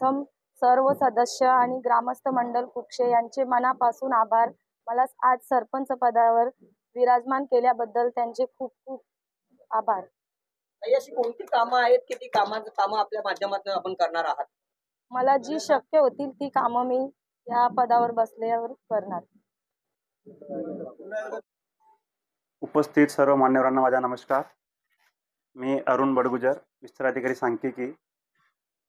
प्रथम सर्व सदस्य आणि ग्रामस्थ मंडळ कुक्षे यांचे मनापासून आभार। मला आज सरपंच पदावर विराजमान केल्याबद्दल त्यांचे खूप खूप आभार। अशी कोणती कामं आहेत की ती कामं आपल्या माध्यमातून आपण करणार आहात? मला जी शक्य होतील ती कामं मी या पदावर बसल्यावर करणार। उपस्थित सर्व मान्यवरांना माझा नमस्कार। मी अरुण बडगुजर, विस्तार अधिकारी सांख्यिकी।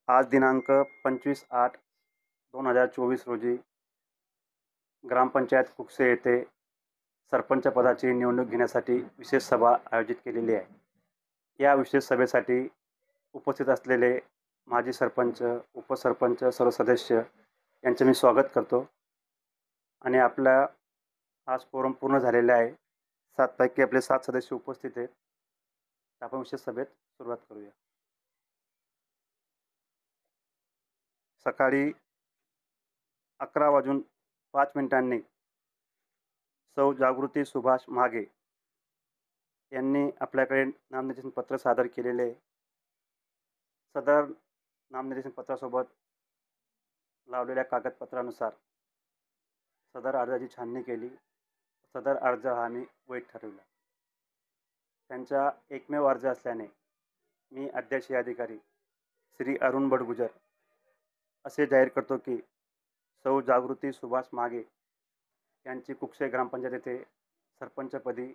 आज दिनांक 25/8/2024 रोजी ग्रामपंचायत कुक्षे येथे सरपंच पदाची निवडणूक घेण्यासाठी विशेष सभा आयोजित केलेली आहे। या विशेष सभेसाठी उपस्थित असलेले माजी सरपंच, उपसरपंच, सर्व सदस्य यांचे मी स्वागत करतो। आणि आपला आज फोरम पूर्ण झालेला आहे। 7 पैकी आपले 7 सदस्य उपस्थित आहेत। आपण विशेष सभेत सुरुवात करूया। सकाळी 11:05 सौ जागृती सुभाष मागे यांनी आपल्याकडे नामनिर्देशन पत्र सादर केलेले आहे। सदर नामनिर्देशन पत्रासोबत लावलेल्या कागदपत्रानुसार सदर अर्जाची छाननी केली। सदर अर्ज हा मी वैध ठरवला। त्यांचा एकमेव अर्ज असल्याने मी अध्यक्षीय अधिकारी श्री अरुण बडगुजर असे जाहीर करतो की सौ जागृती सुभाष मागे यांची कुक्षे ग्रामपंचायत येथे सरपंचपदी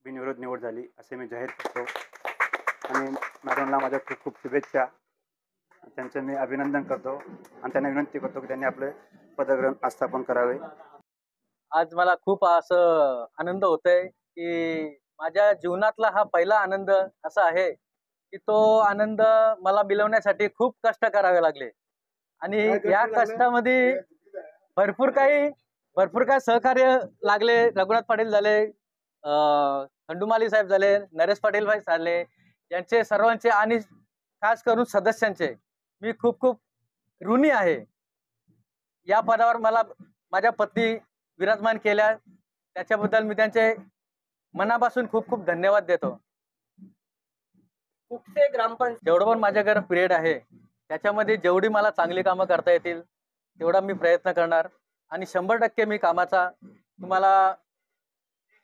बिनविरोध निवड झाली असे मी जाहीर करतो। आणि मॅडमला माझ्या खूप खूप शुभेच्छा। त्यांचे मी अभिनंदन करतो आणि त्यांना विनंती करतो की त्यांनी आपले पदग्रहण आस्थापन करावे। आज मला खूप असं आनंद होतोय की माझ्या जीवनातला हा पहिला आनंद असा आहे की तो आनंद मला मिळवण्यासाठी खूप कष्ट करावे लागले। आणि या कष्टामध्ये भरपूर काही सहकार्य लागले। रघुनाथ पाटील झाले, खंडुमाली साहेब झाले, नरेश पाटील भाई झाले, यांचे सर्वांचे आणि खास करून सदस्यांचे मी खूप खूप ऋणी आहे। या पदावर मला माझ्या पत्नी विराजमान केल्या त्याच्याबद्दल मी त्यांचे मनापासून खूप खूप धन्यवाद देतो। कुक्षे ग्रामपंचायत जेवढं पण माझ्याकडे पिरियड आहे त्याच्यामध्ये जेवढी मला चांगली कामं करता येतील तेवढा मी प्रयत्न करणार आणि 100% मी कामाचा तुम्हाला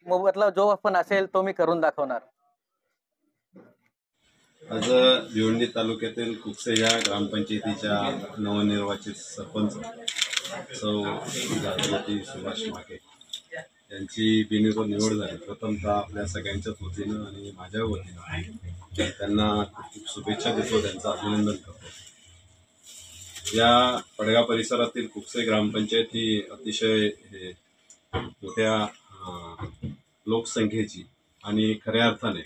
मोबदला जो पण असेल तो मी करून दाखवणार। आज भिवंडी तालुक्यातील कुक्षे या ग्रामपंचायतीच्या नवनिर्वाचित सरपंच सौ जागृती सुभाष मागे यांची बिनविरोध निवड झाली। प्रथमतः आपल्या सगळ्यांच्याच वतीनं आणि माझ्या वतीनं त्यांना खूप शुभेच्छा देतो, त्यांचं अभिनंदन करतो। या पडगा परिसरातील कुक्षे ग्रामपंचायत ही अतिशय मोठ्या लोकसंख्येची आणि खऱ्या अर्थाने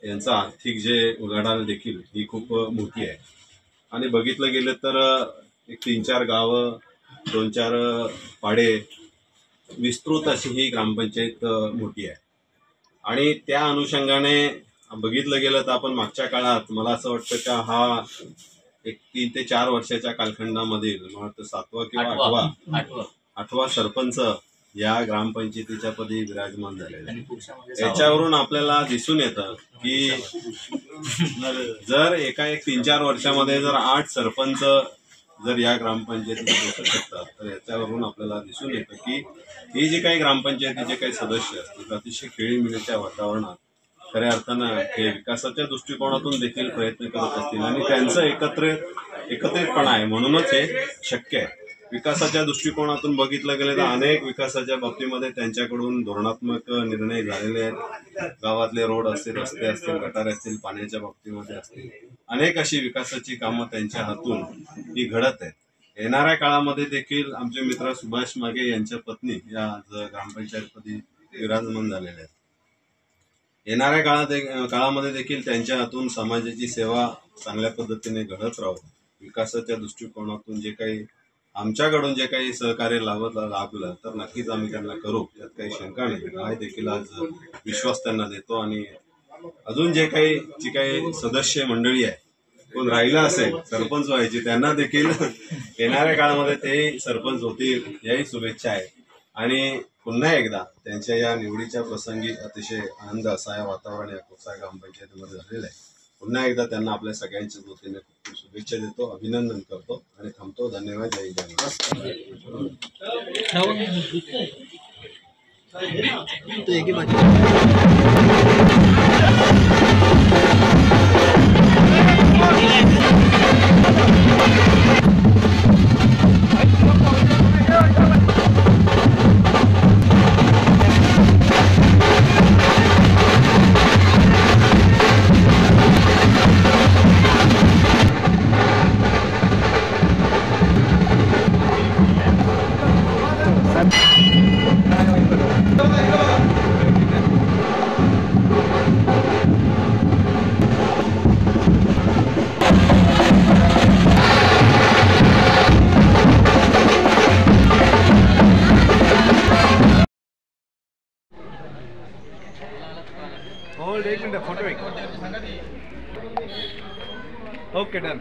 यांचा आर्थिक जे उलाढाल देखील ही खूप मोठी आहे। आणि बघितलं गेलं तर एक 3-4 गावं, 2-4 पाडे विस्तृत अशी ही ग्रामपंचायत मोठी आहे। आणि त्या अनुषंगाने बघितलं गेलं तर आपण मागच्या काळात मला असं वाटतं का हा एक 3 ते 4 वर्षाच्या कालखंडामध्ये मला वाटतं 7वा किंवा 8वा सरपंच या ग्रामपंचायतीच्या पदी विराजमान झालेला आहे। याच्यावरून आपल्याला दिसून येतं की जर एका 3-4 वर्षामध्ये जर 8 सरपंच जर या ग्रामपंचायतीत बसू शकतात तर याच्यावरून आपल्याला दिसून येतं की ही जी काही ग्रामपंचायतीचे काही सदस्य असतील अतिशय खेळीमेळीच्या वातावरणात खऱ्या अर्थानं हे विकासाच्या दृष्टिकोनातून देखील प्रयत्न करत असतील आणि त्यांचं एकत्रितपणा आहे म्हणूनच हे शक्य आहे। विकासाच्या दृष्टिकोनातून बघितलं गेलं तर अनेक विकासाच्या बाबतीमध्ये त्यांच्याकडून धोरणात्मक निर्णय झालेले आहेत। गावातले रोड असतील, रस्ते असतील, गटारे असतील, पाण्याच्या बाबतीमध्ये असतील, अनेक अशी विकासाची कामं त्यांच्या हातून ही घडत आहेत। येणाऱ्या काळामध्ये देखील आमचे मित्र सुभाष मागे यांच्या पत्नी या ग्रामपंचायतपदी विराजमान झालेल्या आहेत। येणाऱ्या काळामध्ये देखील त्यांच्या हातून समाजाची सेवा चांगल्या पद्धतीने घडत राहू। विकासाच्या दृष्टिकोनातून जे काही आमच्याकडून जे काही सहकार्य लाभलं तर नक्कीच आम्ही त्यांना करू, यात काही शंका नाही। हा देखील आज विश्वास त्यांना देतो। आणि अजून जी काही सदस्य मंडळी आहे कोण राहिला असेल सरपंच व्हायची त्यांना देखील येणाऱ्या काळामध्ये ते सरपंच होतील याही शुभेच्छा आहे। आणि पुन्हा एकदा त्यांच्या या निवडीच्या प्रसंगी अतिशय आनंद असा या वातावरण या कुक्षे ग्रामपंचायतीमध्ये झालेलं आहे। पुन्हा एकदा त्यांना आपल्या सगळ्यांच्या वतीने खूप शुभेच्छा देतो, अभिनंदन करतो आणि थांबतो. धन्यवाद. जय होल्ड, एक मिनिट, फोटो एक. Okay, done.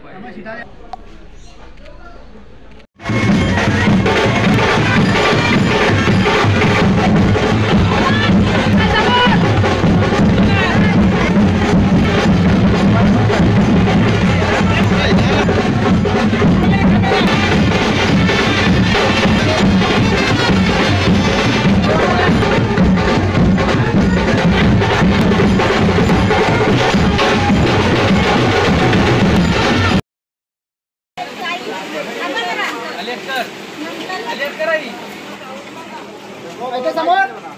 अलेक्कर आई. समोर